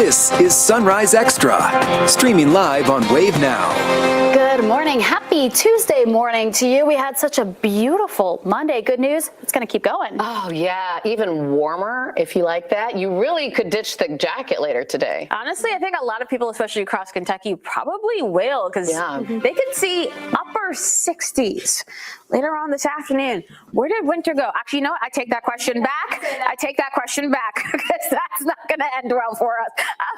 This is Sunrise Extra, streaming live on Wave Now. Good morning. Happy Tuesday morning to you. We had such a beautiful Monday. Good news, it's going to keep going. Oh, yeah. Even warmer, if you like that. You really could ditch the jacket later today. Honestly, I think a lot of people, especially across Kentucky, probably will because they could see upper 60s later on this afternoon. Where did winter go? Actually, you know what? I take that question back. I take that question back because that's not going to end well for us.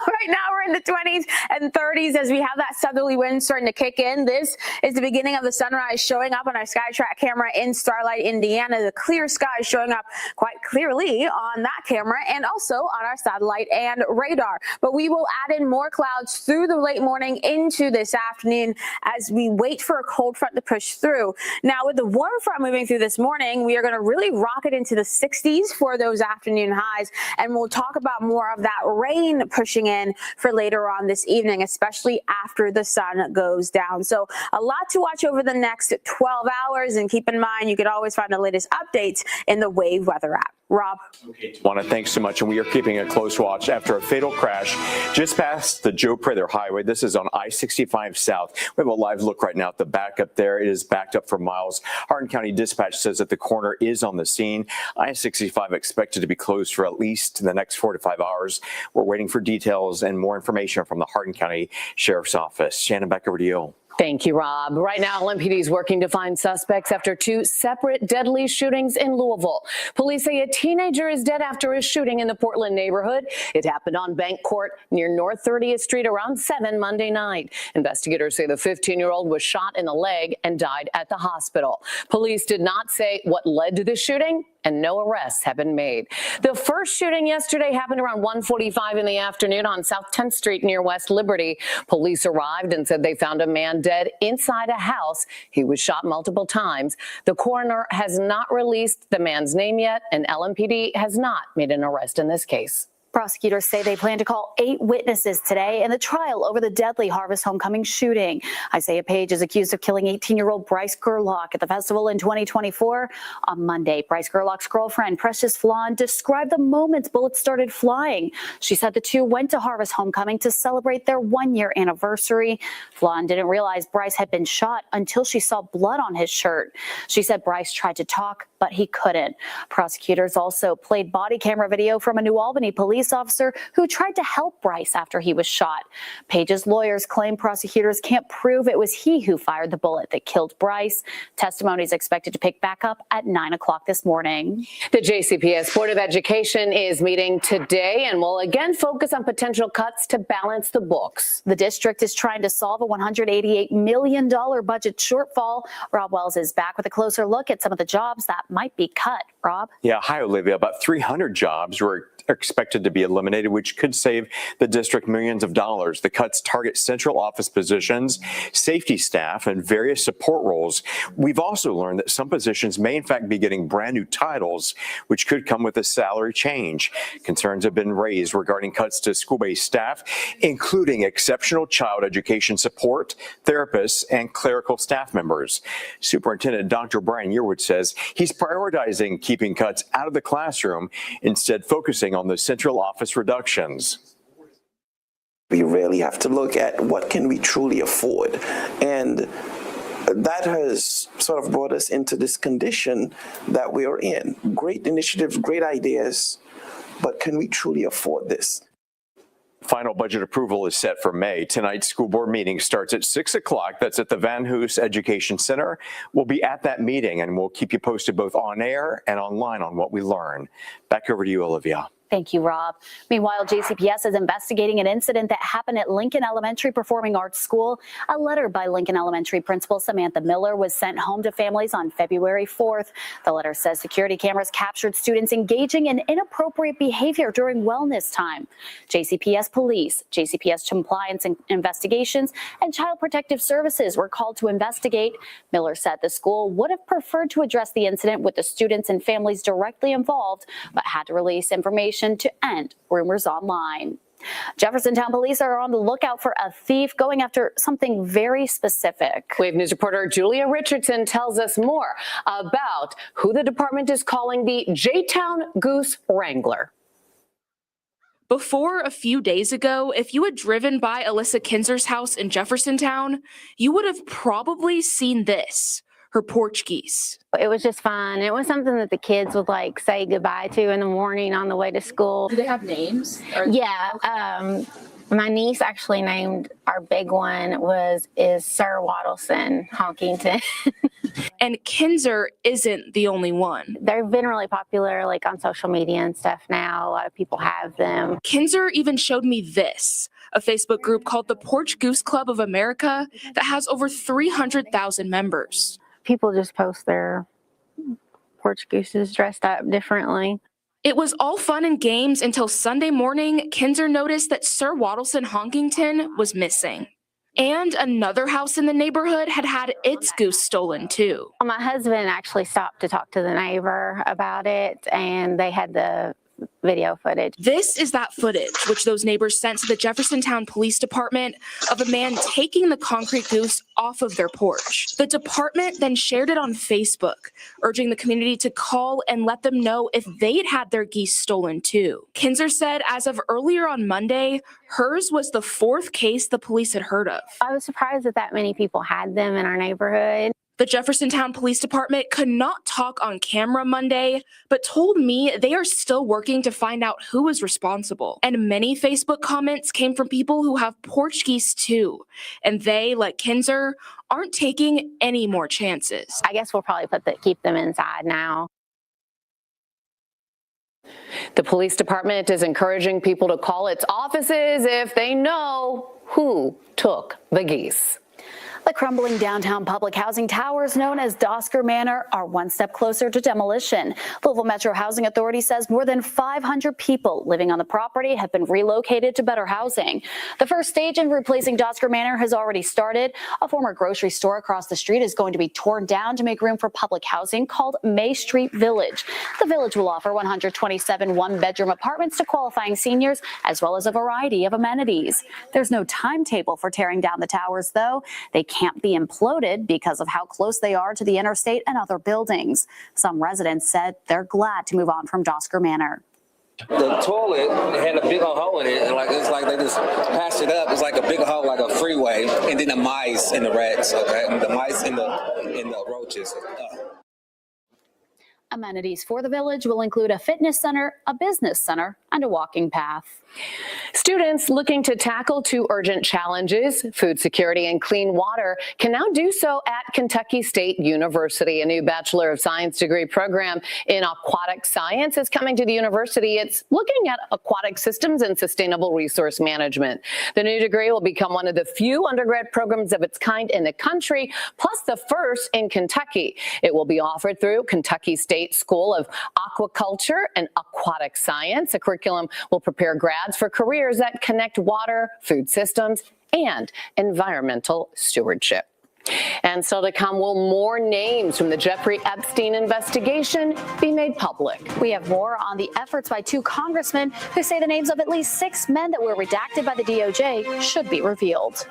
Right now, we're in the 20s and 30s as we have that southerly wind starting to kick in. This is the beginning of the sunrise showing up on our SkyTrack camera in Starlight, Indiana. The clear sky showing up quite clearly on that camera and also on our satellite and radar. But we will add in more clouds through the late morning into this afternoon as we wait for a cold front to push through. Now, with the warm front moving through this morning, we are going to really rocket into the 60s for those afternoon highs. And we'll talk about more of that rain pushing in for later on this evening, especially after the sun goes down. So a lot to watch over the next 12 hours. And keep in mind, you can always find the latest updates in the Wave Weather app. Rob. Okay, Tawana, thanks so much. And we are keeping a close watch after a fatal crash just past the Joe Prather Highway. This is on I-65 South. We have a live look right now at the backup there. It is backed up for miles. Hardin County Dispatch says that the coroner is on the scene. I-65 expected to be closed for at least the next 4 to 5 hours. We're waiting for details and more information from the Hardin County Sheriff's Office. Shannon, back over to you. Thank you, Rob. Right now, LMPD is working to find suspects after 2 separate deadly shootings in Louisville. Police say a teenager is dead after a shooting in the Portland neighborhood. It happened on Bank Court near North 30th Street around 7 Monday night. Investigators say the 15-year-old was shot in the leg and died at the hospital. Police did not say what led to the shooting, and no arrests have been made. The first shooting yesterday happened around 1:45 in the afternoon on South 10th Street near West Liberty. Police arrived and said they found a man dead inside a house. He was shot multiple times. The coroner has not released the man's name yet, and LMPD has not made an arrest in this case. Prosecutors say they plan to call 8 witnesses today in the trial over the deadly Harvest Homecoming shooting. Isaiah Page is accused of killing 18-year-old Bryce Gerlach at the festival in 2024. On Monday, Bryce Gerlach's girlfriend, Precious Flan, described the moments bullets started flying. She said the two went to Harvest Homecoming to celebrate their 1-year anniversary. Flan didn't realize Bryce had been shot until she saw blood on his shirt. She said Bryce tried to talk, but he couldn't. Prosecutors also played body camera video from a New Albany police officer who tried to help Bryce after he was shot. Page's lawyers claim prosecutors can't prove it was he who fired the bullet that killed Bryce. Testimony is expected to pick back up at 9 o'clock this morning. The JCPS Board of Education is meeting today and will again focus on potential cuts to balance the books. The district is trying to solve a $188 million budget shortfall. Rob Wells is back with a closer look at some of the jobs that might be cut. Rob? Yeah, hi, Olivia. About 300 jobs were expected to be eliminated, which could save the district millions of dollars. The cuts target central office positions, safety staff, and various support roles. We've also learned that some positions may in fact be getting brand new titles, which could come with a salary change. Concerns have been raised regarding cuts to school-based staff, including exceptional child education support, therapists, and clerical staff members. Superintendent Dr. Brian Yearwood says he's prioritizing keeping cuts out of the classroom, instead focusing on the central office reductions. We really have to look at what can we truly afford, and that has sort of brought us into this condition that we are in. Great initiatives, great ideas, but can we truly afford this? Final budget approval is set for May. Tonight's school board meeting starts at 6 o'clock. That's at the Van Hoos Education Center. We'll be at that meeting and we'll keep you posted both on air and online on what we learn. Back over to you, Olivia. Thank you, Rob. Meanwhile, JCPS is investigating an incident that happened at Lincoln Elementary Performing Arts School. A letter by Lincoln Elementary Principal Samantha Miller was sent home to families on February 4th. The letter says security cameras captured students engaging in inappropriate behavior during wellness time. JCPS Police, JCPS Compliance and Investigations, and Child Protective Services were called to investigate. Miller said the school would have preferred to address the incident with the students and families directly involved, but had to release information to end rumors online. Jeffersontown police are on the lookout for a thief going after something very specific. Wave News reporter Julia Richardson tells us more about who the department is calling the J-Town Goose Wrangler. Before a few days ago, if you had driven by Alyssa Kinzer's house in Jeffersontown, you would have probably seen this, her porch geese. It was just fun. It was something that the kids would like say goodbye to in the morning on the way to school. Do they have names? Yeah. My niece actually named our big one is Sir Waddleson Honkington. And Kinzer isn't the only one. They've been really popular like on social media and stuff now. A lot of people have them. Kinzer even showed me this, a Facebook group called the Porch Goose Club of America that has over 300,000 members. People just post their porch gooses dressed up differently. It was all fun and games until Sunday morning, Kinzer noticed that Sir Waddleson Honkington was missing. And another house in the neighborhood had its goose stolen too. My husband actually stopped to talk to the neighbor about it, and they had the video footage. This is that footage which those neighbors sent to the Jeffersontown Police Department of a man taking the concrete goose off of their porch. The department then shared it on Facebook, urging the community to call and let them know if they'd had their geese stolen too. Kinzer said as of earlier on Monday, hers was the 4th case the police had heard of. I was surprised that many people had them in our neighborhood. The Jeffersontown Police Department could not talk on camera Monday, but told me they are still working to find out who was responsible. And many Facebook comments came from people who have porch geese too. And they, like Kinzer, aren't taking any more chances. I guess we'll probably keep them inside now. The police department is encouraging people to call its offices if they know who took the geese. The crumbling downtown public housing towers known as Dosker Manor are one step closer to demolition. Louisville Metro Housing Authority says more than 500 people living on the property have been relocated to better housing. The first stage in replacing Dosker Manor has already started. A former grocery store across the street is going to be torn down to make room for public housing called May Street Village. The village will offer 127 one-bedroom apartments to qualifying seniors, as well as a variety of amenities. There's no timetable for tearing down the towers, though. They can't be imploded because of how close they are to the interstate and other buildings. Some residents said they're glad to move on from Dosker Manor. The toilet had a big old hole in it, and it's like they just patched it up. It's like a big hole, like a freeway, and then the mice and the rats, okay, and the mice and the roaches. Amenities for the village will include a fitness center, a business center, and a walking path. Students looking to tackle 2 urgent challenges, food security and clean water, can now do so at Kentucky State University. A new Bachelor of Science degree program in aquatic science is coming to the university. It's looking at aquatic systems and sustainable resource management. The new degree will become one of the few undergrad programs of its kind in the country, plus the first in Kentucky. It will be offered through Kentucky State School of Aquaculture and Aquatic Science. The curriculum will prepare grads for careers that connect water, food systems, and environmental stewardship. And still to come, will more names from the Jeffrey Epstein investigation be made public? We have more on the efforts by 2 congressmen who say the names of at least 6 men that were redacted by the DOJ should be revealed.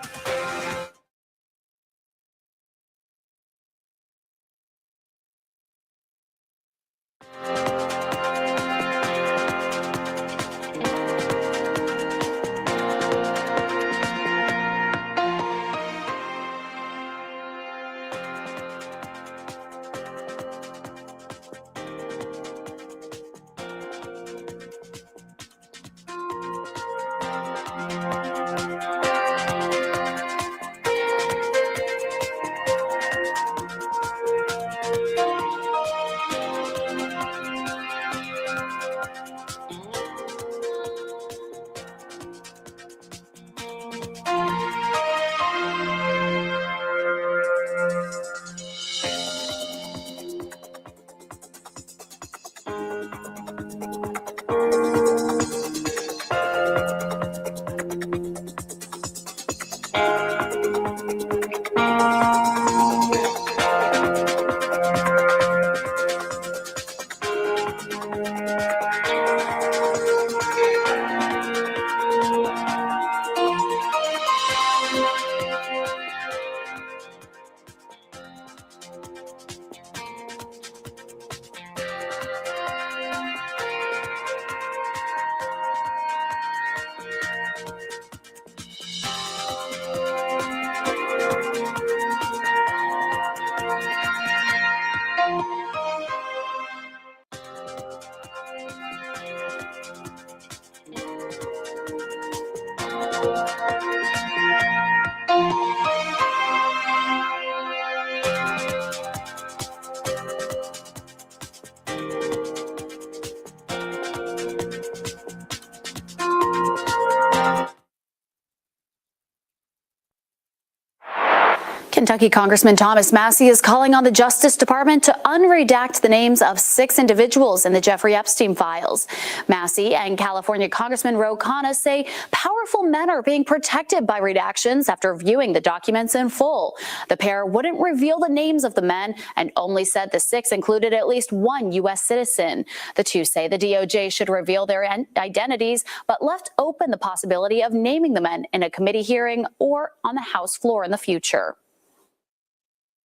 Kentucky Congressman Thomas Massie is calling on the Justice Department to unredact the names of 6 individuals in the Jeffrey Epstein files. Massie and California Congressman Ro Khanna say powerful men are being protected by redactions after viewing the documents in full. The pair wouldn't reveal the names of the men and only said the 6 included at least 1 U.S. citizen. The 2 say the DOJ should reveal their identities, but left open the possibility of naming the men in a committee hearing or on the House floor in the future.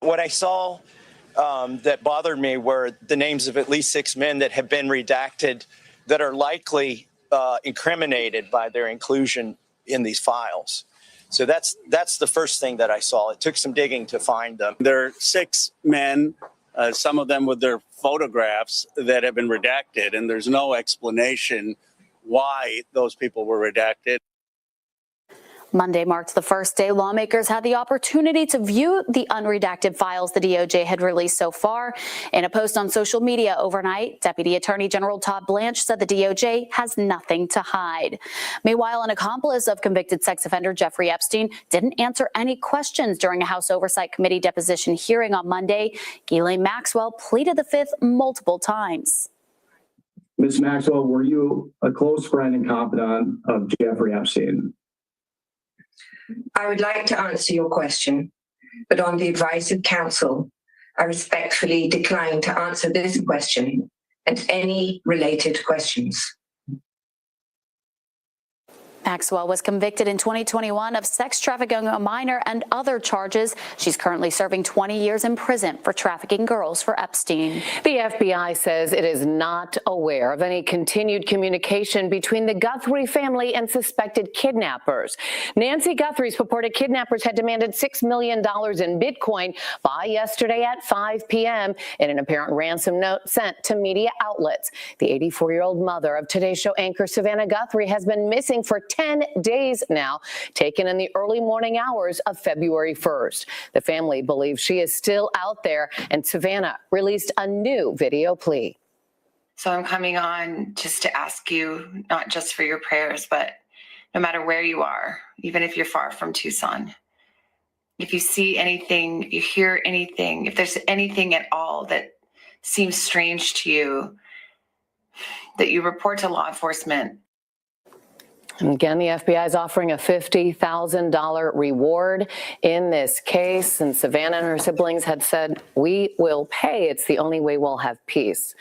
What I saw that bothered me were the names of at least 6 men that have been redacted that are likely incriminated by their inclusion in these files. So that's the first thing that I saw. It took some digging to find them. There are 6 men, some of them with their photographs, that have been redacted, and there's no explanation why those people were redacted. Monday marked the first day lawmakers had the opportunity to view the unredacted files the DOJ had released so far. In a post on social media overnight, Deputy Attorney General Todd Blanche said the DOJ has nothing to hide. Meanwhile, an accomplice of convicted sex offender Jeffrey Epstein didn't answer any questions during a House Oversight Committee deposition hearing on Monday. Ghislaine Maxwell pleaded the Fifth multiple times. Ms. Maxwell, were you a close friend and confidant of Jeffrey Epstein? I would like to answer your question, but on the advice of counsel, I respectfully decline to answer this question and any related questions. Maxwell was convicted in 2021 of sex trafficking a minor and other charges. She's currently serving 20 years in prison for trafficking girls for Epstein. The FBI says it is not aware of any continued communication between the Guthrie family and suspected kidnappers. Nancy Guthrie's purported kidnappers had demanded $6 million in Bitcoin by yesterday at 5 p.m. in an apparent ransom note sent to media outlets. The 84-year-old mother of Today Show anchor Savannah Guthrie has been missing for 10 days now, taken in the early morning hours of February 1st. The family believes she is still out there, and Savannah released a new video plea. So I'm coming on just to ask you, not just for your prayers, but no matter where you are, even if you're far from Tucson, if you see anything, you hear anything, if there's anything at all that seems strange to you, that you report to law enforcement. And again, the FBI is offering a $50,000 reward in this case. And Savannah and her siblings had said, we will pay. It's the only way we'll have peace.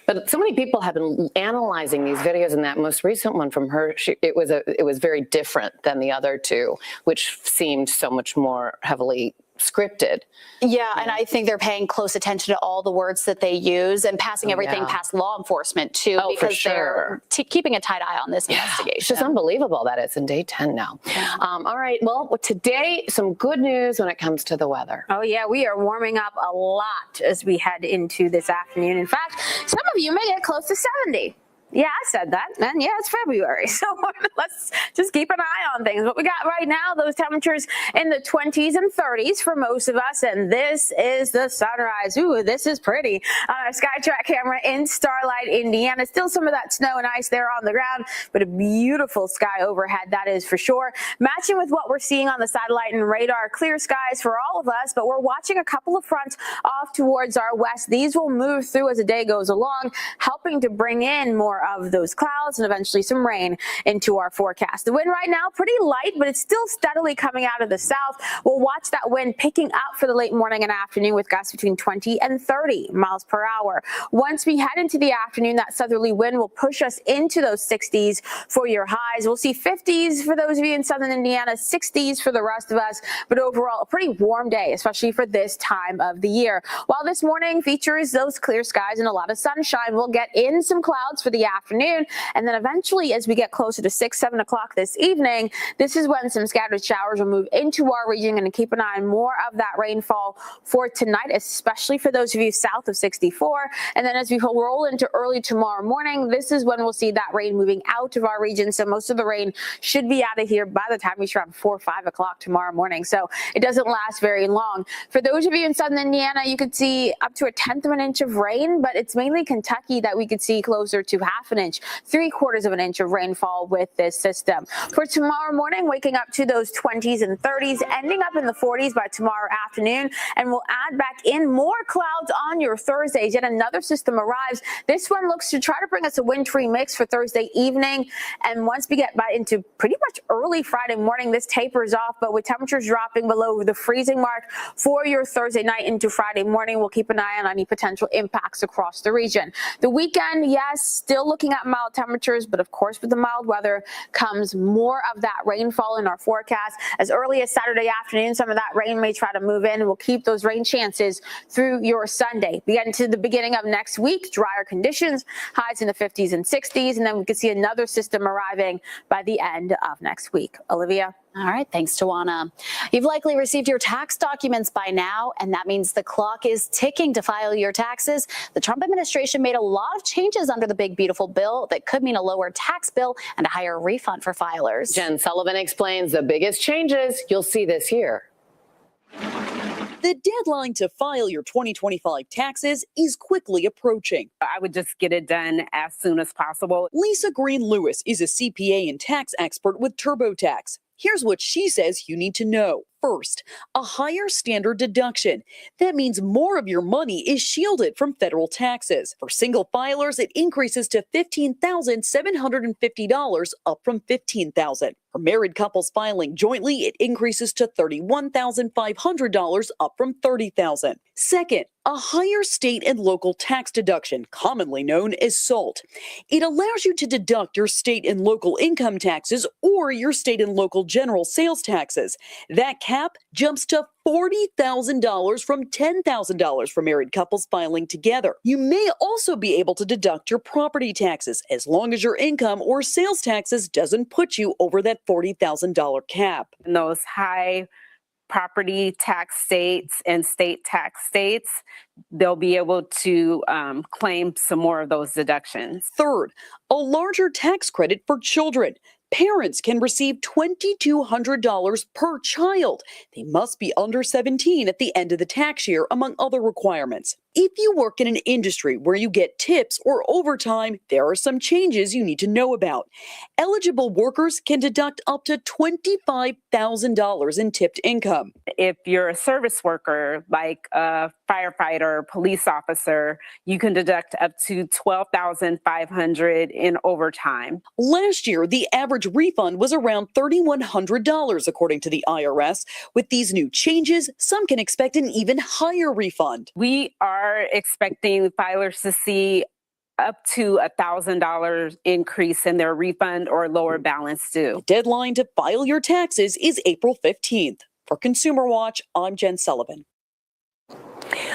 But so many people have been analyzing these videos, and that most recent one from her, it was very different than the other 2, which seemed so much more heavily scripted. Yeah, and I think they're paying close attention to all the words that they use and passing everything past law enforcement too, because they're keeping a tight eye on this investigation. It's just unbelievable that it's in day 10 now. Yeah. All right, well, today, some good news when it comes to the weather. Oh yeah, we are warming up a lot as we head into this afternoon. In fact, some of you may get close to 70. Yeah, I said that. And yeah, it's February. So let's just keep an eye on things. What we got right now, those temperatures in the 20s and 30s for most of us. And this is the sunrise. Ooh, this is pretty. On our SkyTrack camera in Starlight, Indiana. Still some of that snow and ice there on the ground, but a beautiful sky overhead, that is for sure. Matching with what we're seeing on the satellite and radar, clear skies for all of us, but we're watching a couple of fronts off towards our west. These will move through as the day goes along, helping to bring in more of those clouds and eventually some rain into our forecast. The wind right now pretty light, but it's still steadily coming out of the south. We'll watch that wind picking up for the late morning and afternoon with gusts between 20 and 30 miles per hour. Once we head into the afternoon, that southerly wind will push us into those 60s for your highs. We'll see 50s for those of you in southern Indiana, 60s for the rest of us, but overall a pretty warm day, especially for this time of the year. While this morning features those clear skies and a lot of sunshine, we'll get in some clouds for the afternoon, and then eventually as we get closer to 6, 7 o'clock this evening, this is when some scattered showers will move into our region. Going to keep an eye on more of that rainfall for tonight, especially for those of you south of 64. And then as we roll into early tomorrow morning, this is when we'll see that rain moving out of our region. So most of the rain should be out of here by the time we reach around 4 or 5 o'clock tomorrow morning. So it doesn't last very long. For those of you in southern Indiana, you could see up to 1/10 of an inch of rain, but it's mainly Kentucky that we could see closer to half 1/2 inch, 3/4 of an inch of rainfall with this system. For tomorrow morning, waking up to those 20s and 30s, ending up in the 40s by tomorrow afternoon, and we'll add back in more clouds on your Thursdays. Yet another system arrives. This one looks to try to bring us a wintry mix for Thursday evening, and once we get by into pretty much early Friday morning, this tapers off, but with temperatures dropping below the freezing mark for your Thursday night into Friday morning, we'll keep an eye on any potential impacts across the region. The weekend, yes, still looking at mild temperatures, but of course with the mild weather comes more of that rainfall in our forecast. As early as Saturday afternoon, some of that rain may try to move in, and we'll keep those rain chances through your Sunday. We get into the beginning of next week, drier conditions, highs in the 50s and 60s, and then we could see another system arriving by the end of next week. Olivia? All right, thanks, Tawana. You've likely received your tax documents by now, and that means the clock is ticking to file your taxes. The Trump administration made a lot of changes under the big, beautiful bill that could mean a lower tax bill and a higher refund for filers. Jen Sullivan explains the biggest changes you'll see this year. The deadline to file your 2025 taxes is quickly approaching. I would just get it done as soon as possible. Lisa Green Lewis is a CPA and tax expert with TurboTax. Here's what she says you need to know. First, a higher standard deduction. That means more of your money is shielded from federal taxes. For single filers, it increases to $15,750, up from $15,000. For married couples filing jointly, it increases to $31,500, up from $30,000. Second, a higher state and local tax deduction, commonly known as SALT. It allows you to deduct your state and local income taxes or your state and local general sales taxes. That cap jumps to $40,000 from $10,000 for married couples filing together. You may also be able to deduct your property taxes as long as your income or sales taxes doesn't put you over that $40,000 cap. In those high property tax states and state tax states, they'll be able to claim some more of those deductions. Third, a larger tax credit for children. Parents can receive $2,200 per child. They must be under 17 at the end of the tax year, among other requirements. If you work in an industry where you get tips or overtime, there are some changes you need to know about. Eligible workers can deduct up to $25,000 in tipped income. If you're a service worker, like a firefighter, police officer, you can deduct up to $12,500 in overtime. Last year, the average refund was around $3,100, according to the IRS. With these new changes, some can expect an even higher refund. We are expecting filers to see up to $1,000 increase in their refund or lower balance due. The deadline to file your taxes is April 15th. For Consumer Watch, I'm Jen Sullivan.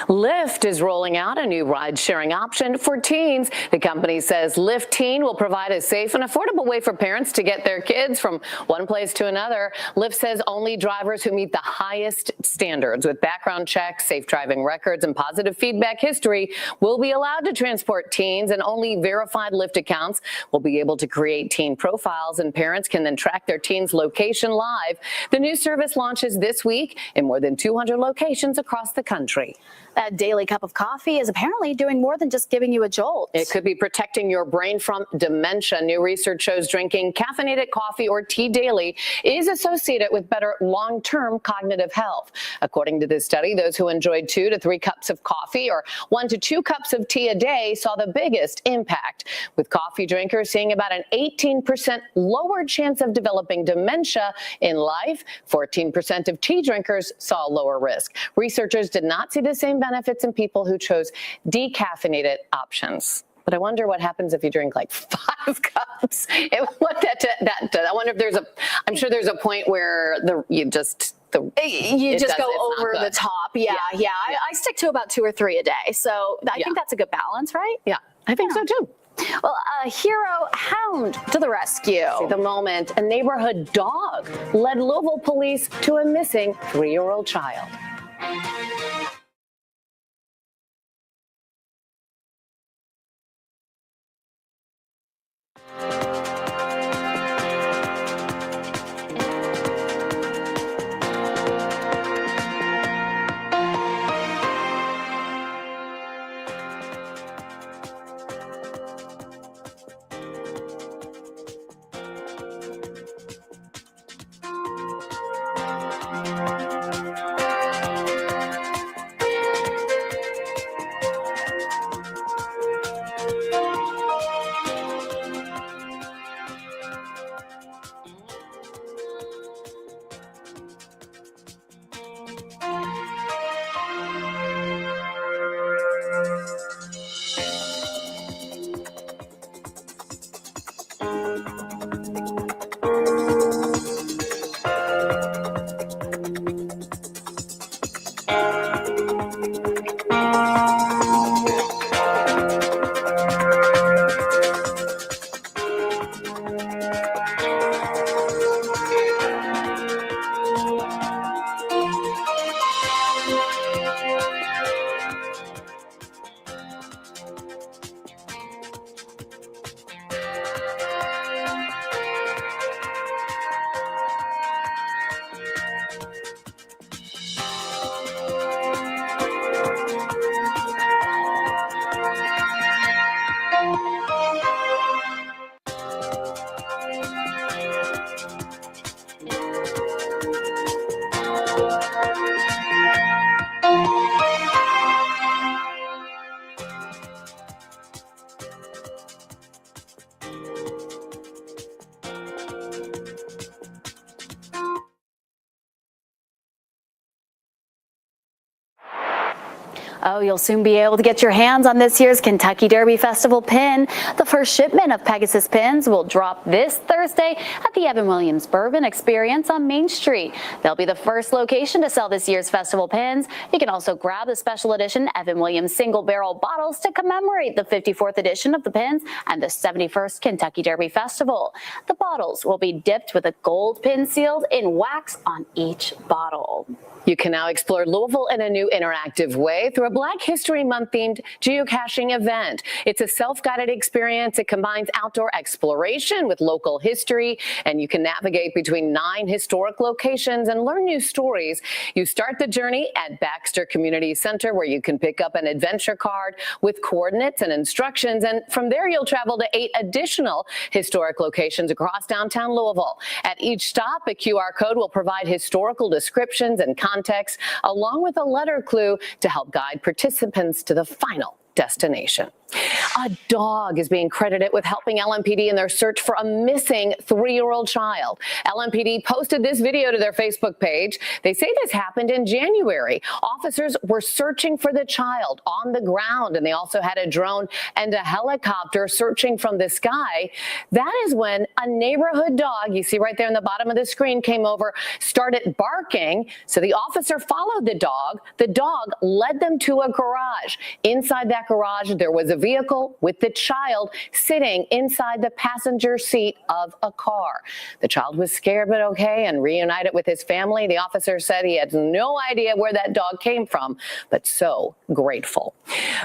Lyft is rolling out a new ride-sharing option for teens. The company says Lyft Teen will provide a safe and affordable way for parents to get their kids from one place to another. Lyft says only drivers who meet the highest standards with background checks, safe driving records, and positive feedback history will be allowed to transport teens, and only verified Lyft accounts will be able to create teen profiles, and parents can then track their teen's location live. The new service launches this week in more than 200 locations across the country. That daily cup of coffee is apparently doing more than just giving you a jolt. It could be protecting your brain from dementia. New research shows drinking caffeinated coffee or tea daily is associated with better long-term cognitive health. According to this study, those who enjoyed 2 to 3 cups of coffee or 1 to 2 cups of tea a day saw the biggest impact, with coffee drinkers seeing about an 18% lower chance of developing dementia in life. 14% of tea drinkers saw a lower risk. Researchers did not see the same benefits in people who chose decaffeinated options. But I wonder what happens if you drink like 5 cups. I wonder if I'm sure there's a point where you just go over the top. Yeah. I stick to about 2 or 3 a day. So I think that's a good balance, right? Yeah, I think so too. Well, a hero hound to the rescue. See the moment, a neighborhood dog led Louisville police to a missing 3-year-old child. Oh, you'll soon be able to get your hands on this year's Kentucky Derby Festival pin. The first shipment of Pegasus pins will drop this Thursday at the Evan Williams Bourbon Experience on Main Street. They'll be the first location to sell this year's festival pins. You can also grab the special edition Evan Williams single barrel bottles to commemorate the 54th edition of the pins and the 71st Kentucky Derby Festival. The bottles will be dipped with a gold pin sealed in wax on each bottle. You can now explore Louisville in a new interactive way through a Black History Month themed geocaching event. It's a self-guided experience. It combines outdoor exploration with local history, and you can navigate between 9 historic locations and learn new stories. You start the journey at Baxter Community Center, where you can pick up an adventure card with coordinates and instructions, and from there you'll travel to 8 additional historic locations across downtown Louisville. At each stop, a QR code will provide historical descriptions and context, along with a letter clue to help guide participants to the final destination. A dog is being credited with helping LMPD in their search for a missing 3-year-old child. LMPD posted this video to their Facebook page. They say this happened in January. Officers were searching for the child on the ground, and they also had a drone and a helicopter searching from the sky. That is when a neighborhood dog, you see right there in the bottom of the screen, came over, started barking. So the officer followed the dog. The dog led them to a garage. Inside that garage, there was a vehicle with the child sitting inside the passenger seat of a car. The child was scared but okay and reunited with his family. The officer said he had no idea where that dog came from, but so grateful.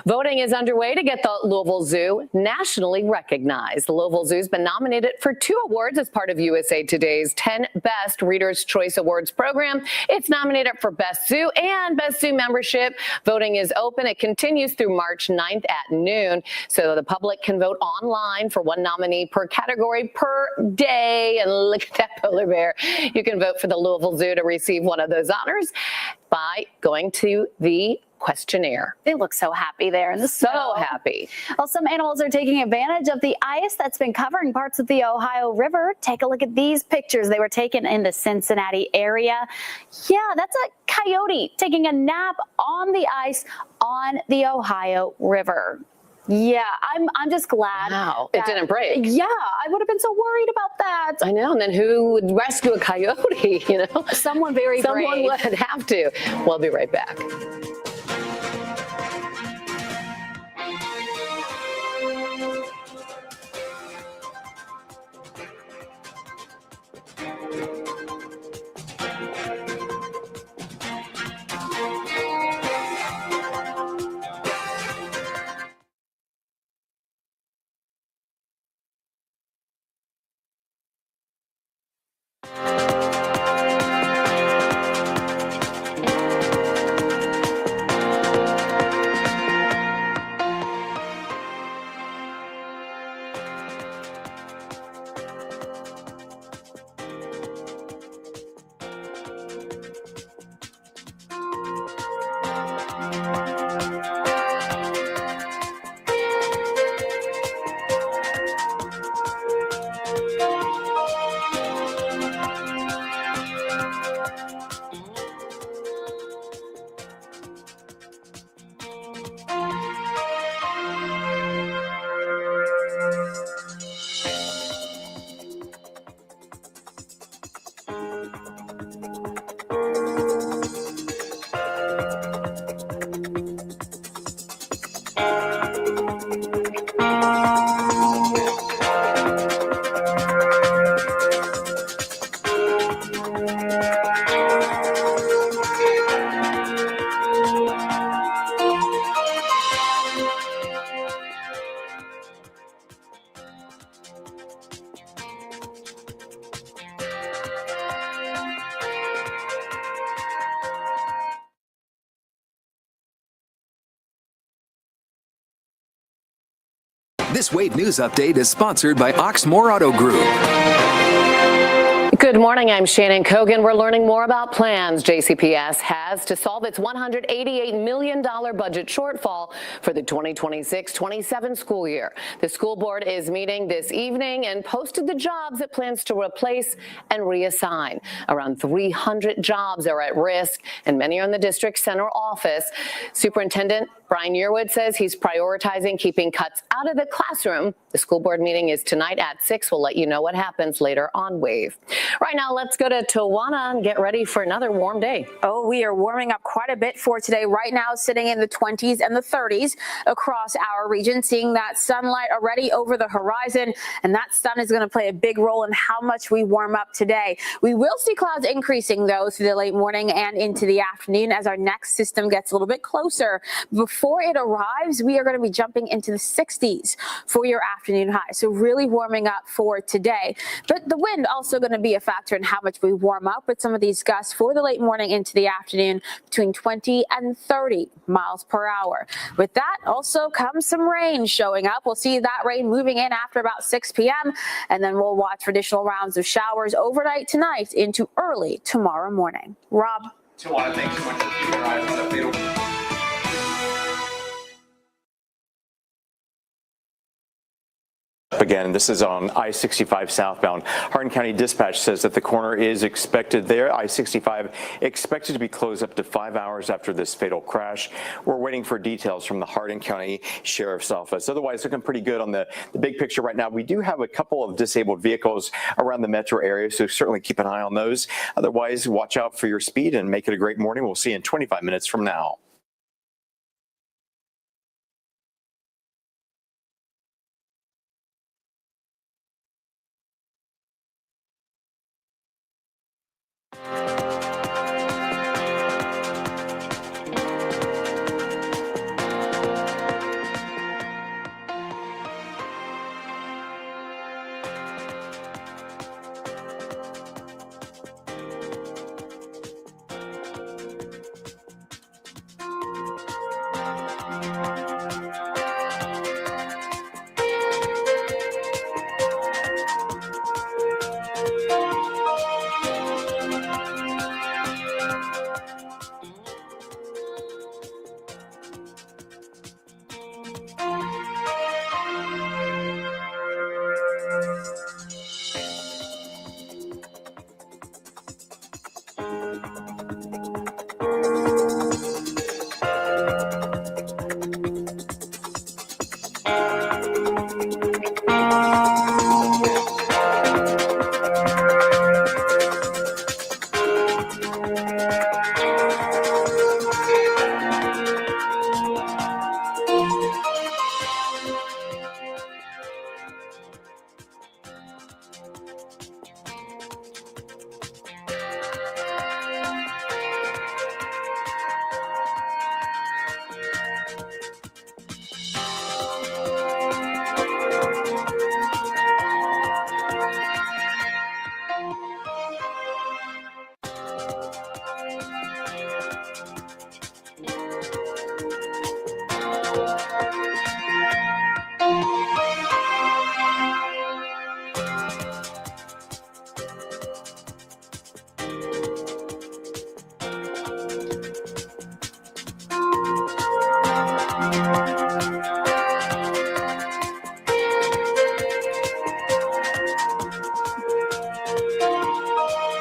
Voting is underway to get the Louisville Zoo nationally recognized. The Louisville Zoo's been nominated for 2 awards as part of USA Today's 10 Best Readers' Choice Awards program. It's nominated for Best Zoo and Best Zoo membership. Voting is open. It continues through March 9th at noon, so the public can vote online for 1 nominee per category per day. And look at that polar bear. You can vote for the Louisville Zoo to receive one of those honors by going to the questionnaire. They look so happy there in the So snow. happy. Well, some animals are taking advantage of the ice that's been covering parts of the Ohio River. Take a look at these pictures. They were taken in the Cincinnati area. Yeah, that's a coyote taking a nap on the ice on the Ohio River. Yeah, I'm just glad. Wow, it didn't break. Yeah, I would have been so worried about that. I know, and then who would rescue a coyote, you know? Someone very brave. Someone would have to. We'll be right back. This Wave News Update is sponsored by Oxmoor Auto Group. Good Good morning. I'm Shannon Kogan. We're learning more about plans JCPS has to solve its $188 million budget shortfall for the 2026-27 school year. The school board is meeting this evening and posted the jobs it plans to replace and reassign. Around 300 jobs are at risk, and many are in the district center office. Superintendent Brian Yearwood says he's prioritizing keeping cuts out of the classroom. The school board meeting is tonight at 6. We'll let you know what happens later on Wave. Right now, let's go to Tawana and get ready for another warm day. Oh, we are warming up quite a bit for today. Right now, sitting in the 20s and the 30s across our region, seeing that sunlight already over the horizon, and that sun is going to play a big role in how much we warm up today. We will see clouds increasing, though, through the late morning and into the afternoon as our next system gets a little bit closer. Before it arrives, we are going to be jumping into the 60s for your afternoon high. So really warming up for today. But the wind also going to be a factor in how much we warm up with some of these gusts for the late morning into the afternoon between 20 and 30 miles per hour. With that also comes some rain showing up. We'll see that rain moving in after about 6 p.m. and then we'll watch for additional rounds of showers overnight tonight into early tomorrow morning. Rob. Tawana, thanks so much for keeping your eyes on the field. Again, this is on I-65 southbound. Hardin County Dispatch says that the corner is expected there. I-65 expected to be closed up to 5 hours after this fatal crash. We're waiting for details from the Hardin County Sheriff's Office. Otherwise, looking pretty good on the big picture right now. We do have a couple of disabled vehicles around the metro area, so certainly keep an eye on those. Otherwise, watch out for your speed and make it a great morning. We'll see you in 25 minutes from now.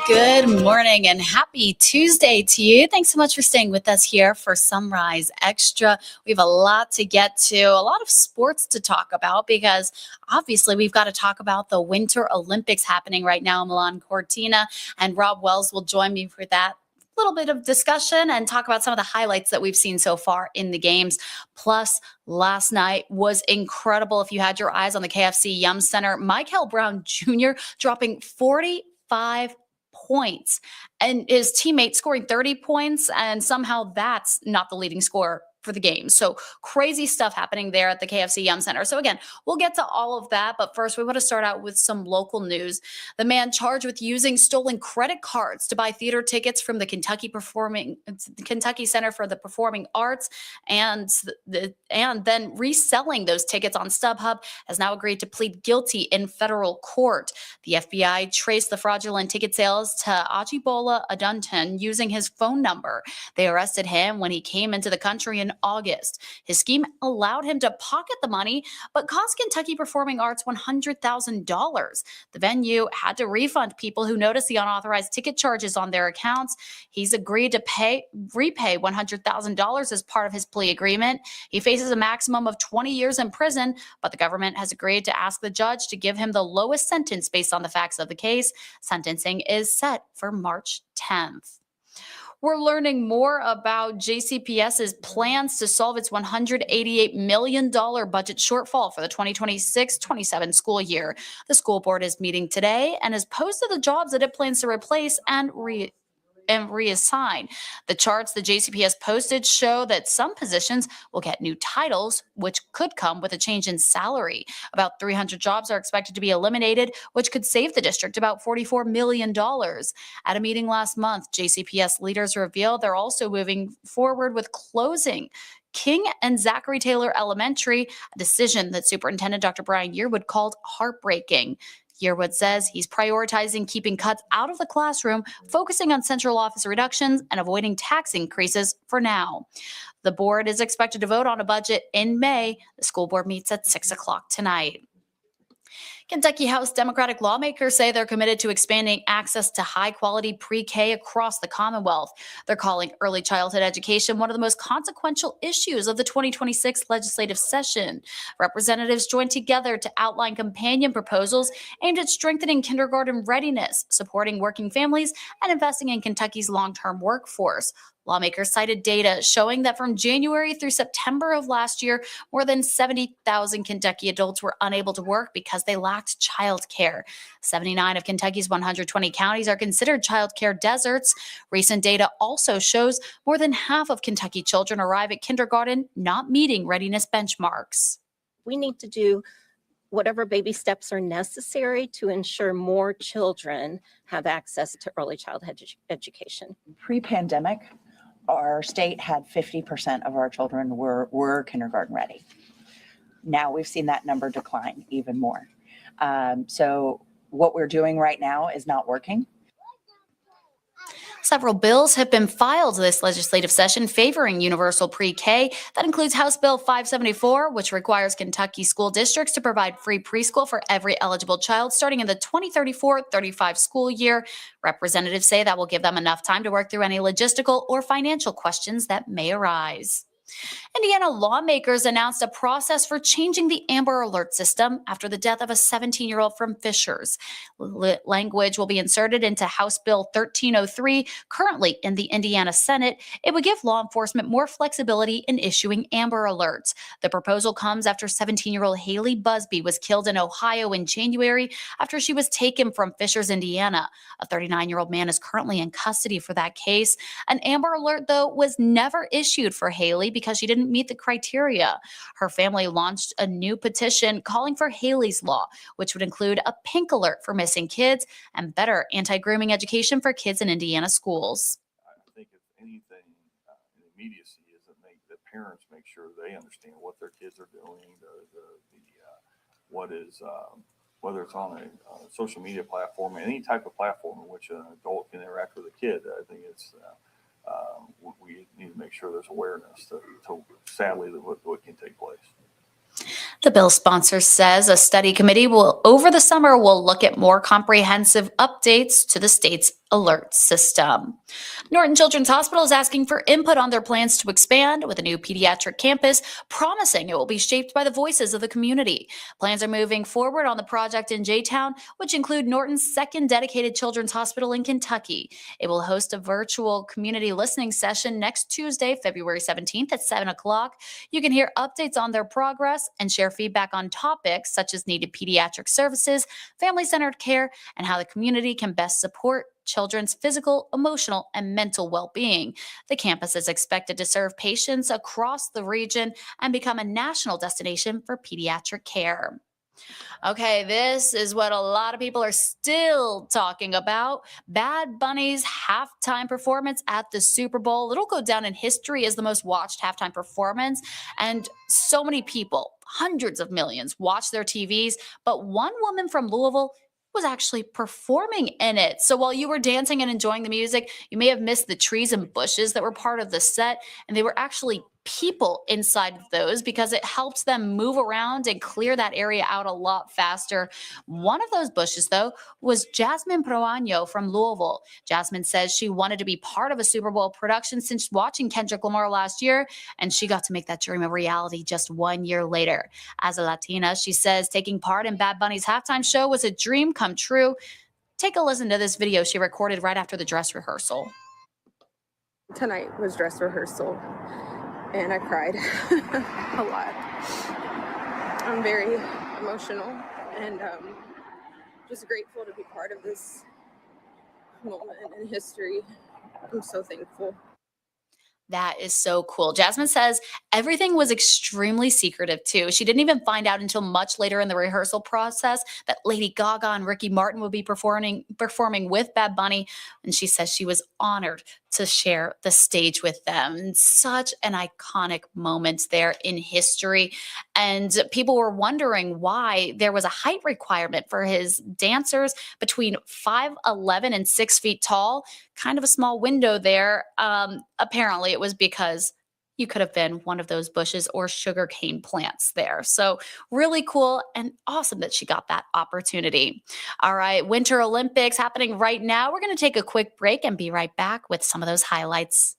Good morning and happy Tuesday to you. Thanks so much for staying with us here for Sunrise Extra. We have a lot to get to, a lot of sports to talk about because obviously we've got to talk about the Winter Olympics happening right now in Milan Cortina, and Rob Wells will join me for that little bit of discussion and talk about some of the highlights that we've seen so far in the games. Plus, last night was incredible. If you had your eyes on the KFC Yum Center, Michael Brown Jr. dropping 45 points and his teammate scoring 30 points, and somehow that's not the leading scorer for the game. So crazy stuff happening there at the KFC Yum Center. So again, we'll get to all of that, but first we want to start out with some local news. The man charged with using stolen credit cards to buy theater tickets from the Kentucky Center for the Performing Arts and then reselling those tickets on StubHub has now agreed to plead guilty in federal court. The FBI traced the fraudulent ticket sales to Ajibola Adunton using his phone number. They arrested him when he came into the country in August. His scheme allowed him to pocket the money, but cost Kentucky Performing Arts $100,000. The venue had to refund people who noticed the unauthorized ticket charges on their accounts. He's agreed to repay $100,000 as part of his plea agreement. He faces a maximum of 20 years in prison, but the government has agreed to ask the judge to give him the lowest sentence based on the facts of the case. Sentencing is set for March 10th. We're learning more about JCPS's plans to solve its $188 million budget shortfall for the 2026-27 school year. The school board is meeting today and has posted the jobs that it plans to replace and reassign. The charts the JCPS posted show that some positions will get new titles, which could come with a change in salary. About 300 jobs are expected to be eliminated, which could save the district about $44 million. At a meeting last month, JCPS leaders revealed they're also moving forward with closing King and Zachary Taylor Elementary, a decision that Superintendent Dr. Brian Yearwood called heartbreaking. Yearwood says he's prioritizing keeping cuts out of the classroom, focusing on central office reductions, and avoiding tax increases for now. The board is expected to vote on a budget in May. The school board meets at 6 o'clock tonight. Kentucky House Democratic lawmakers say they're committed to expanding access to high-quality pre-K across the Commonwealth. They're calling early childhood education one of the most consequential issues of the 2026 legislative session. Representatives joined together to outline companion proposals aimed at strengthening kindergarten readiness, supporting working families, and investing in Kentucky's long-term workforce. Lawmakers cited data showing that from January through September of last year, more than 70,000 Kentucky adults were unable to work because they lacked childcare. 79 of Kentucky's 120 counties are considered childcare deserts. Recent data also shows more than half of Kentucky children arrive at kindergarten not meeting readiness benchmarks. We need to do whatever baby steps are necessary to ensure more children have access to early childhood education. Pre-pandemic, our state had 50% of our children were kindergarten ready. Now we've seen that number decline even more. So what we're doing right now is not working. Several bills have been filed this legislative session favoring universal pre-K. That includes House Bill 574, which requires Kentucky school districts to provide free preschool for every eligible child starting in the 2034-35 school year. Representatives say that will give them enough time to work through any logistical or financial questions that may arise. Indiana lawmakers announced a process for changing the Amber Alert system after the death of a 17-year-old from Fishers. Language will be inserted into House Bill 1303, currently in the Indiana Senate. It would give law enforcement more flexibility in issuing Amber Alerts. The proposal comes after 17-year-old Haley Busby was killed in Ohio in January after she was taken from Fishers, Indiana. A 39-year-old man is currently in custody for that case. An Amber Alert, though, was never issued for Haley because she didn't meet the criteria. Her family launched a new petition calling for Haley's Law, which would include a pink alert for missing kids and better anti-grooming education for kids in Indiana schools. I think if anything in immediacy is that the parents make sure they understand what their kids are doing, what is whether it's on a social media platform, any type of platform in which an adult can interact with a kid. I think it's we need to make sure there's awareness to sadly what can take place. The bill sponsor says a study committee over the summer will look at more comprehensive updates to the state's alert system. Norton Children's Hospital is asking for input on their plans to expand with a new pediatric campus, promising it will be shaped by the voices of the community. Plans are moving forward on the project in J-Town, which include Norton's second dedicated children's hospital in Kentucky. It will host a virtual community listening session next Tuesday, February 17th at 7 o'clock. You can hear updates on their progress and share feedback on topics such as needed pediatric services, family-centered care, and how the community can best support children's physical, emotional, and mental well-being. The campus is expected to serve patients across the region and become a national destination for pediatric care. Okay, this is what a lot of people are still talking about. Bad Bunny's halftime performance at the Super Bowl. It'll go down in history as the most watched halftime performance. And so many people, hundreds of millions, watch their TVs. But one woman from Louisville was actually performing in it. So while you were dancing and enjoying the music, you may have missed the trees and bushes that were part of the set. And they were actually people inside of those because it helps them move around and clear that area out a lot faster. One of those bushes, though, was Jasmine Proaño from Louisville. Jasmine says she wanted to be part of a Super Bowl production since watching Kendrick Lamar last year, and she got to make that dream a reality just 1 year later. As a Latina, she says taking part in Bad Bunny's halftime show was a dream come true. Take a listen to this video she recorded right after the dress rehearsal. Tonight was dress rehearsal, and I cried a lot. I'm very emotional and just grateful to be part of this moment in history. I'm so thankful. That is so cool. Jasmine says everything was extremely secretive too. She didn't even find out until much later in the rehearsal process that Lady Gaga and Ricky Martin would be performing with Bad Bunny. And she says she was honored to share the stage with them. And such an iconic moment there in history. And people were wondering why there was a height requirement for his dancers between 5'11" and 6 feet tall. Kind of a small window there. Apparently it was because you could have been one of those bushes or sugarcane plants there. So really cool and awesome that she got that opportunity. All right, Winter Olympics happening right now. We're going to take a quick break and be right back with some of those highlights.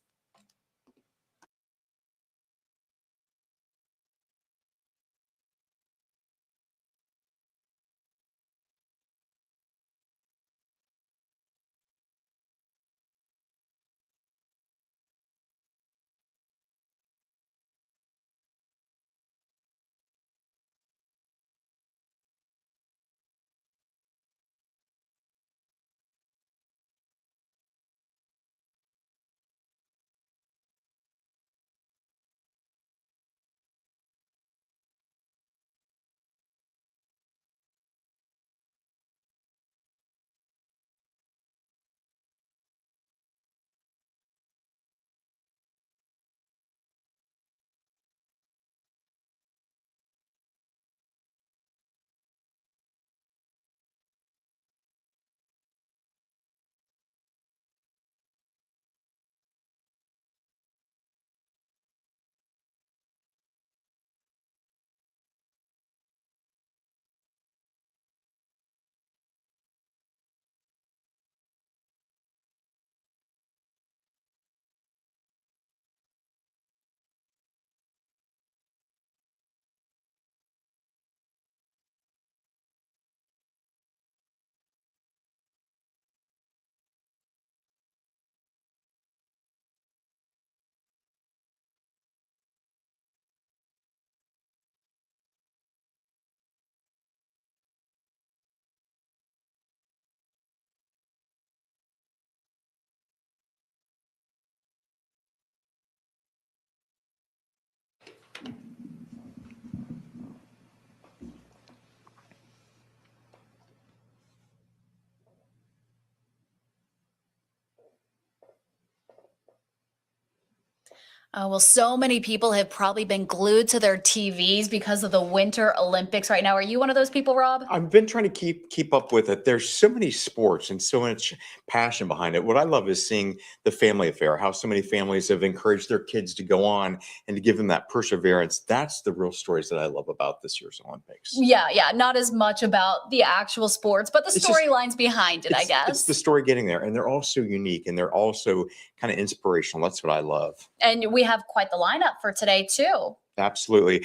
Oh, well, so many people have probably been glued to their TVs because of the Winter Olympics right now. Are you one of those people, Rob? I've been trying to keep up with it. There's so many sports and so much passion behind it. What I love is seeing the family affair, how so many families have encouraged their kids to go on and to give them that perseverance. That's the real stories that I love about this year's Olympics. Yeah, not as much about the actual sports, but the storylines behind it, I guess. It's the story getting there, and they're all so unique, and they're also kind of inspirational. That's what I love. And we have quite the lineup for today, too. Absolutely.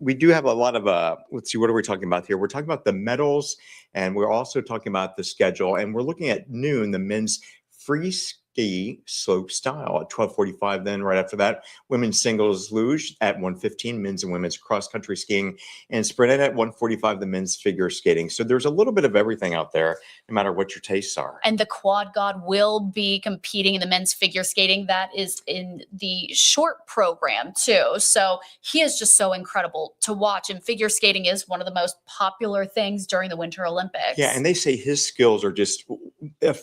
We do have a lot of, let's see, what are we talking about here? We're talking about the medals, and we're also talking about the schedule, and we're looking at noon, the men's free ski slope style at 12:45. Then right after that, women's singles luge at 1:15, men's and women's cross country skiing, and sprinting at 1:45, the men's figure skating. So there's a little bit of everything out there, no matter what your tastes are. And the quad god will be competing in the men's figure skating. That is in the short program too. So he is just so incredible to watch. And figure skating is one of the most popular things during the Winter Olympics. Yeah, and they say his skills are just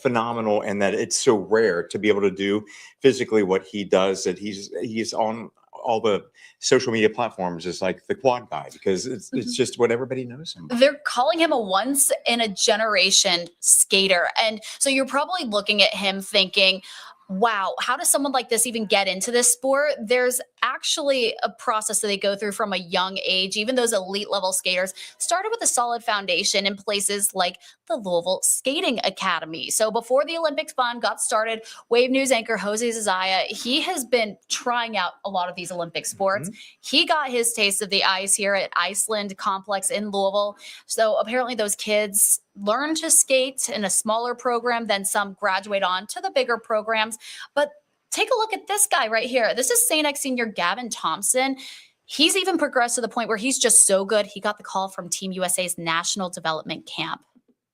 phenomenal, and that it's so rare to be able to do physically what he does, that he's on all the social media platforms as like the quad guy, because it's just what everybody knows him by. They're calling him a once in a generation skater. And so you're probably looking at him thinking, wow, how does someone like this even get into this sport? There's actually a process that they go through from a young age. Even those elite level skaters started with a solid foundation in places like the Louisville Skating Academy. So before the Olympics fun got started, Wave News anchor Jose Zazaya, he has been trying out a lot of these Olympic sports. He got his taste of the ice here at Iceland Complex in Louisville. So apparently those kids learn to skate in a smaller program, then some graduate on to the bigger programs. But take a look at this guy right here. This is St. X senior Gavin Thompson. He's even progressed to the point where he's just so good. He got the call from Team USA's National Development Camp.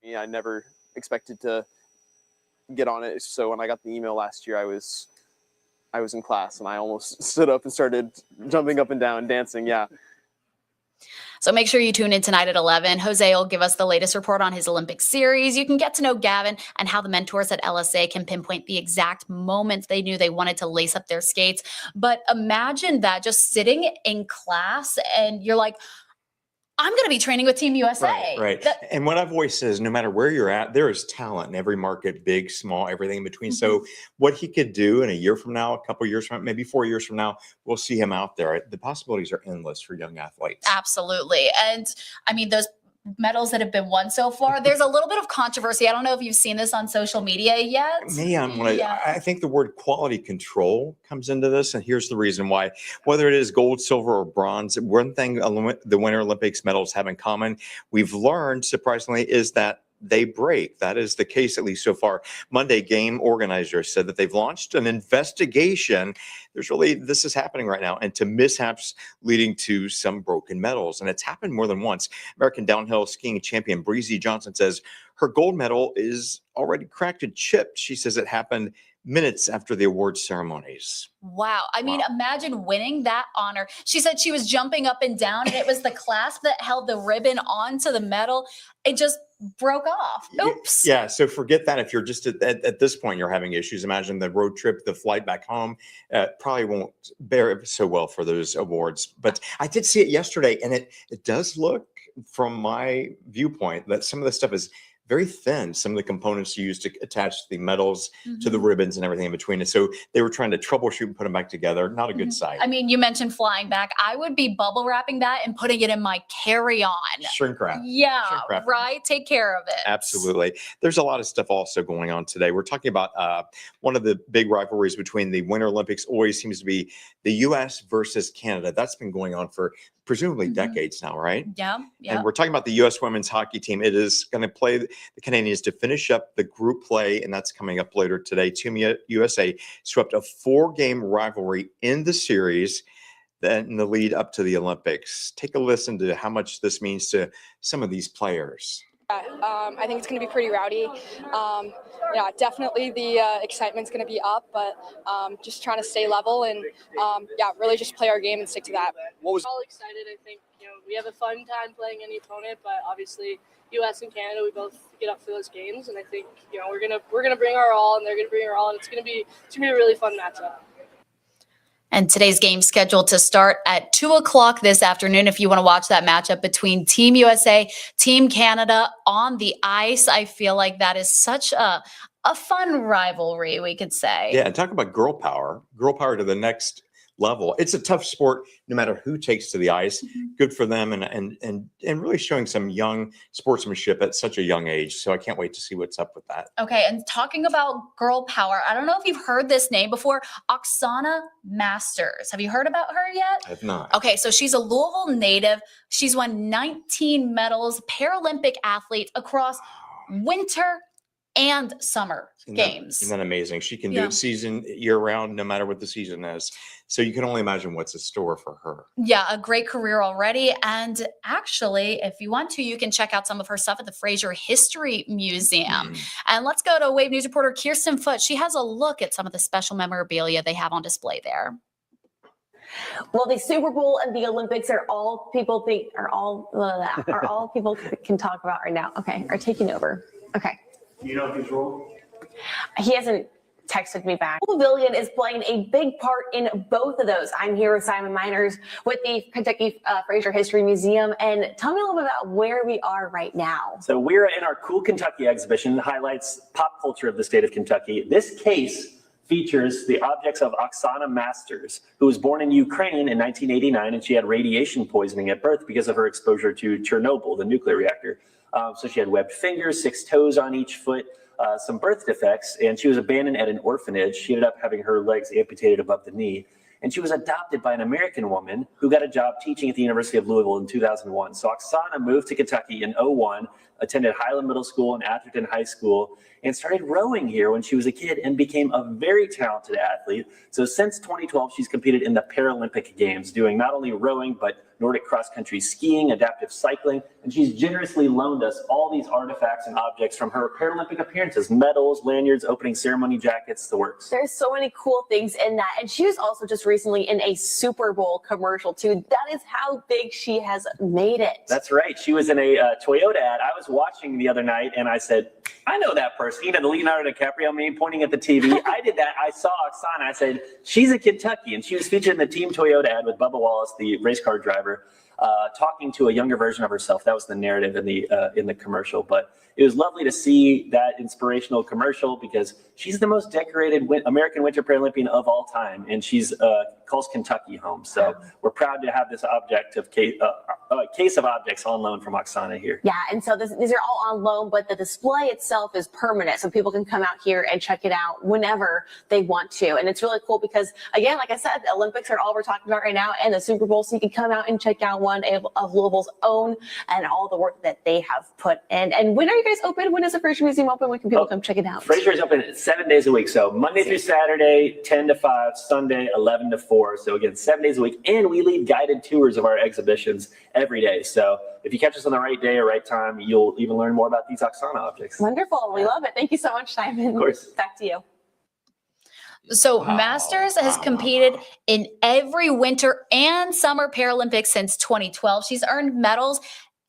Yeah, I never expected to get on it. So when I got the email last year, I was in class and I almost stood up and started jumping up and down, dancing. Yeah. So make sure you tune in tonight at 11. Jose will give us the latest report on his Olympic series. You can get to know Gavin and how the mentors at LSA can pinpoint the exact moments they knew they wanted to lace up their skates. But imagine that, just sitting in class and you're like, I'm going to be training with Team USA. Right. And what I've always said is, no matter where you're at, there is talent in every market, big, small, everything in between. So what he could do in a year from now, a couple of years from, maybe 4 years from now, we'll see him out there. The possibilities are endless for young athletes. Absolutely. And I mean, those medals that have been won so far, there's a little bit of controversy. I don't know if you've seen this on social media yet. I think the word quality control comes into this, and here's the reason why. Whether it is gold, silver, or bronze, one thing the Winter Olympics medals have in common, we've learned, surprisingly, is that they break. That is the case, at least so far. Monday, game organizers said that they've launched an investigation. This is happening right now, and to mishaps leading to some broken medals. And it's happened more than once. American downhill skiing champion Breezy Johnson says her gold medal is already cracked and chipped. She says it happened minutes after the award ceremonies. Wow. I mean, imagine winning that honor. She said she was jumping up and down, and it was the clasp that held the ribbon onto the medal. It just broke off. Oops. Yeah. So forget that. If you're just at this point, you're having issues. Imagine the road trip, the flight back home. Probably won't bear so well for those awards. But I did see it yesterday, and it does look, from my viewpoint, that some of the stuff is very thin, some of the components used to attach the medals to the ribbons and everything in between. And so they were trying to troubleshoot and put them back together. Not a good sight. I mean, you mentioned flying back. I would be bubble wrapping that and putting it in my carry-on. Shrink wrap. Yeah, Shrink wrap. right? Take care of it. Absolutely. There's a lot of stuff also going on today. We're talking about one of the big rivalries between the Winter Olympics always seems to be the U.S. versus Canada. That's been going on for presumably decades now, right? Yeah. And we're talking about the U.S. women's hockey team. It is going to play the Canadians to finish up the group play, and that's coming up later today. Team USA swept a 4-game rivalry in the series in the lead up to the Olympics. Take a listen to how much this means to some of these players. I think it's going to be pretty rowdy. Yeah, definitely the excitement's going to be up, but just trying to stay level and yeah, really just play our game and stick to that. What was all excited? I think we have a fun time playing any opponent, but obviously U.S. and Canada, we both get up for those games, and I think we're gonna bring our all, and they're gonna bring our all, and it's gonna be a really fun matchup. And today's game scheduled to start at 2:00 this afternoon. If you want to watch that matchup between Team USA, Team Canada on the ice, I feel like that is such a fun rivalry, we could say. Yeah, and talk about girl power to the next level. It's a tough sport, no matter who takes to the ice. Good for them, and really showing some young sportsmanship at such a young age. So I can't wait to see what's up with that. Okay, and talking about girl power, I don't know if you've heard this name before, Oksana Masters. Have you heard about her yet? I have not. Okay, so she's a Louisville native. She's won 19 medals, Paralympic athlete across winter and summer games. Isn't that amazing? She can Yeah. do it season year round, no matter what the season is. So you can only imagine what's in store for her. Yeah, a great career already. And actually, if you want to, you can check out some of her stuff at the Fraser History Museum. And let's go to Wave News reporter Kirsten Foote. She has a look at some of the special memorabilia they have on display there. Well, the Super Bowl and the Olympics are all people people can talk about right now. Okay, are taking over. Okay. You know his role? He hasn't texted me back. Pavilion is playing a big part in both of those. I'm here with Simon Miners with the Kentucky Fraser History Museum. And tell me a little bit about where we are right now. So we're in our Cool Kentucky exhibition that highlights pop culture of the state of Kentucky. This case features the objects of Oksana Masters, who was born in Ukraine in 1989, and she had radiation poisoning at birth because of her exposure to Chernobyl, the nuclear reactor. So she had webbed fingers, 6 toes on each foot, some birth defects, and she was abandoned at an orphanage. She ended up having her legs amputated above the knee. And she was adopted by an American woman who got a job teaching at the University of Louisville in 2001. So Oksana moved to Kentucky in 2001, attended Highland Middle School and Atherton High School, and started rowing here when she was a kid and became a very talented athlete. So since 2012, she's competed in the Paralympic Games, doing not only rowing, but Nordic cross-country skiing, adaptive cycling, and she's generously loaned us all these artifacts and objects from her Paralympic appearances, medals, lanyards, opening ceremony jackets, the works. There's so many cool things in that. And she was also just recently in a Super Bowl commercial too. That is how big she has made it. That's right. She was in a Toyota ad. I was watching the other night and I said, I know that person. You know, the Leonardo DiCaprio meme pointing at the TV. I did that. I saw Oksana. I said, she's a Kentucky. And she was featured in the Team Toyota ad with Bubba Wallace, the race car driver, talking to a younger version of herself. That was the narrative in the commercial. But it was lovely to see that inspirational commercial because she's the most decorated American Winter Paralympian of all time, and she's calls Kentucky home. So we're proud to have this object of case of objects on loan from Oksana here. Yeah, and so these are all on loan, but the display itself is permanent, so people can come out here and check it out whenever they want to. And it's really cool because, again, like I said, the Olympics are all we're talking about right now, and the Super Bowl, so you can come out and check out one of Louisville's own and all the work that they have put in. And when are you guys open? When is the Fraser Museum open? When can people come check it out? Fraser is open 7 days a week, so Monday through Saturday, 10 to 5, Sunday, 11 to 4. So again, 7 days a week, and we lead guided tours of our exhibitions every day. So if you catch us on the right day or right time, you'll even learn more about these Oksana objects. Wonderful. We love it. Thank you so much, Simon. Of course. Back to you. So Masters has competed in every winter and summer Paralympics since 2012. She's earned medals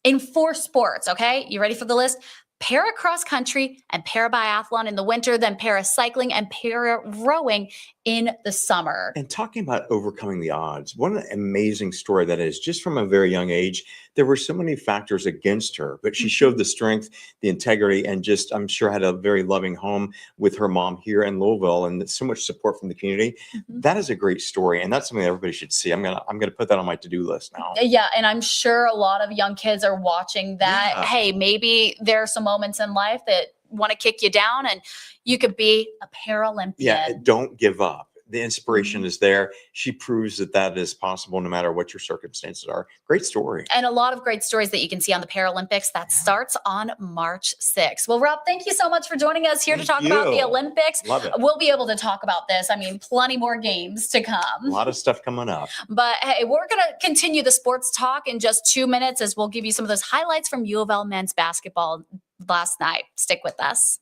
in 4 sports. Okay, you ready for the list? Para cross country and para biathlon in the winter, then para cycling and para rowing in the summer. And talking about overcoming the odds, what an amazing story that is. Just from a very young age, there were so many factors against her, but she showed the strength, the integrity, and just, I'm sure, had a very loving home with her mom here in Louisville, and so much support from the community. That is a great story, and that's something that everybody should see. I'm gonna put that on my to-do list now. Yeah, and I'm sure a lot of young kids are watching that. Yeah. Hey, maybe there are some moments in life that want to kick you down, and you could be a Paralympian. Yeah, don't give up. The inspiration is there. She proves that that is possible no matter what your circumstances are. Great story. And a lot of great stories that you can see on the Paralympics. That starts on March 6th. Well, Rob, thank you so much for joining us here to talk about the Olympics. Love it. We'll be able to talk about this. I mean, plenty more games to come. A lot of stuff coming up. But hey, we're going to continue the sports talk in just 2 minutes as we'll give you some of those highlights from U of L men's basketball last night. Stick with us.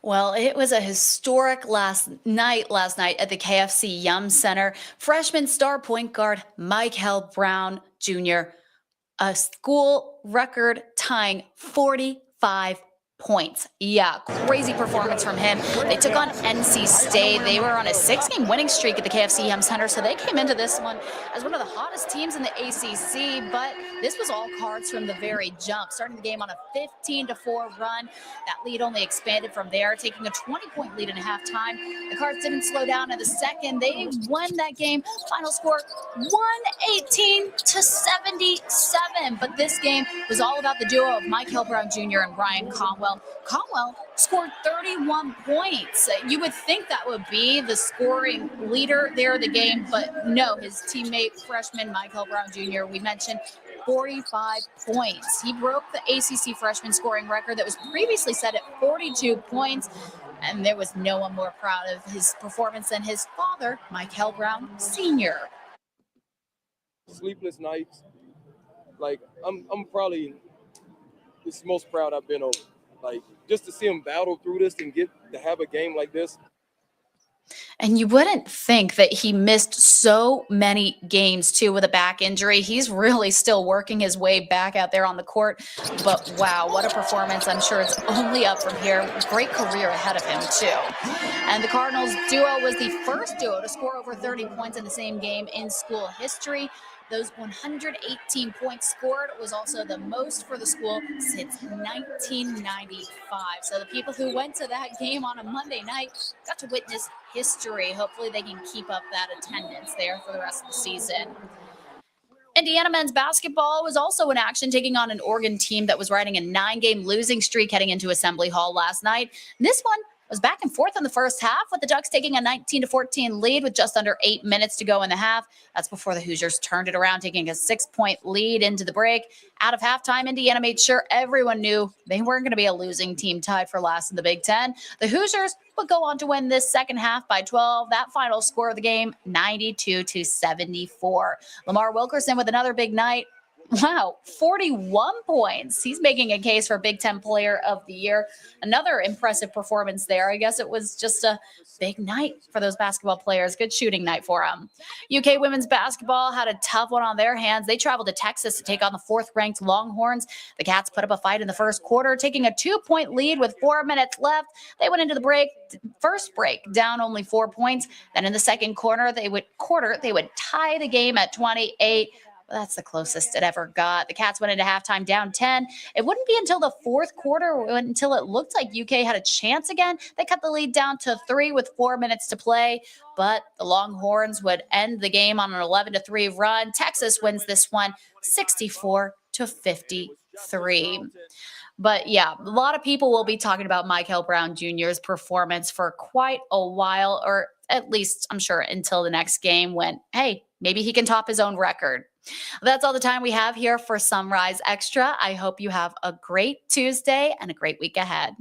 Well, it was a historic last night at the KFC Yum Center. Freshman star point guard Michael Brown Jr., a school record tying 45 points. Yeah, crazy performance from him. They took on NC State. They were on a 6-game winning streak at the KFC Yum Center, so they came into this one as one of the hottest teams in the ACC, but this was all cards from the very jump, starting the game on a 15-4 run. That lead only expanded from there, taking a 20-point lead in halftime. The Cards didn't slow down in the second. They won that game. Final score 118-77, but this game was all about the duo of Michael Brown Jr. and Ryan Conwell. Conwell scored 31 points. You would think that would be the scoring leader there of the game, but no, his teammate, freshman Michael Brown Jr., we mentioned 45 points. He broke the ACC freshman scoring record that was previously set at 42 points, and there was no one more proud of his performance than his father, Michael Brown Sr. Sleepless nights. Like, I'm probably the most proud I've been over. Like, just to see him battle through this and get to have a game like this. And you wouldn't think that he missed so many games, too, with a back injury. He's really still working his way back out there on the court. But, wow, what a performance. I'm sure it's only up from here. Great career ahead of him, too. And the Cardinals duo was the first duo to score over 30 points in the same game in school history. Those 118 points scored was also the most for the school since 1995. So the people who went to that game on a Monday night got to witness history. Hopefully they can keep up that attendance there for the rest of the season. Indiana men's basketball was also in action, taking on an Oregon team that was riding a 9-game losing streak heading into Assembly Hall last night. This one was back and forth in the first half, with the Ducks taking a 19-14 lead with just under 8 minutes to go in the half. That's before the Hoosiers turned it around, taking a 6-point lead into the break. Out of halftime, Indiana made sure everyone knew they weren't going to be a losing team tied for last in the Big Ten. The Hoosiers would go on to win this second half by 12. That final score of the game, 92-74. Lamar Wilkerson with another big night. Wow, 41 points. He's making a case for Big Ten Player of the Year. Another impressive performance there. I guess it was just a big night for those basketball players. Good shooting night for them. UK women's basketball had a tough one on their hands. They traveled to Texas to take on the 4th-ranked Longhorns. The Cats put up a fight in the first quarter, taking a 2-point lead with 4 minutes left. They went into the first break, down only 4 points. Then in the second quarter, they would tie the game at 28. That's the closest it ever got. The Cats went into halftime down 10. It wouldn't be until the fourth quarter, until it looked like UK had a chance again. They cut the lead down to 3 with 4 minutes to play, but the Longhorns would end the game on an 11-3 run. Texas wins this one 64-53. But yeah, a lot of people will be talking about Michael Brown Jr.'s performance for quite a while, or at least I'm sure until the next game when, hey, maybe he can top his own record. That's all the time we have here for Sunrise Extra. I hope you have a great Tuesday and a great week ahead.